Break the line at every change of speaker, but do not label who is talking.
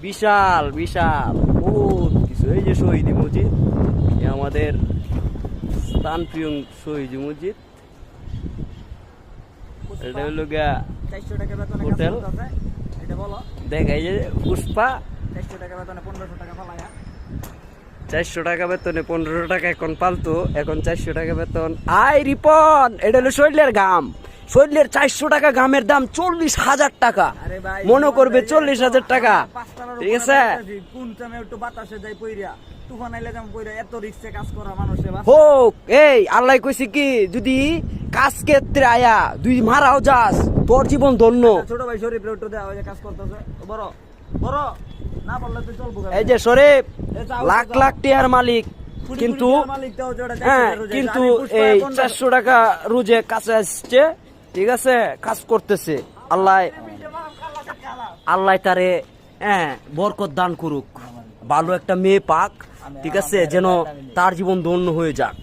বিশাল বিশাল বহুত কিছু। এই যে শহীদ মসজিদ, আমাদের স্থানপ্রিয় শহীদ মসজিদ। এটা হলো গিয়া
400 টাকা বেতনে
হোটেল।
এটা বলো
দেখ এই যে পুষ্পা
400 টাকা বেতনে 1500 টাকা পালায়া।
400 টাকা বেতনে 1500 টাকা এখন পালতো, এখন 400 টাকা বেতন। আই রিপন, এটা হলো শরীরের ঘাম। শরীরের 400 টাকা ঘামের দাম 40,000 টাকা।
আরে ভাই
মনে করবে 40,000 টাকা, ঠিক আছে?
কোন টাইমে একটু বাতাসে যাই পইরা, তুফান আইলে যেমন পইরা, এত রিস্কে কাজ করা মানুষে বাস।
হোক এই আল্লাহ কইছে কি, যদি কাজ ক্ষেত্রে আয়া দুই মারাও যাস, তোর জীবন ধন্য।
ছোট ভাই শরীফ একটু দেওয়া যে কাজ করতেছে, বড় বড় না বললে তুই চলবো।
এই যে শরীফ লাখ লাখ টাকার মালিক, কিন্তু হ্যাঁ কিন্তু এই 400 টাকা রোজে কাছে আসছে, ঠিক আছে, কাজ করতেছে। আল্লাহ আল্লাহ তারে হ্যাঁ বরকত দান করুক, ভালো একটা মেয়ে পাক, ঠিক আছে, যেন তার জীবন ধন্য হয়ে যাক।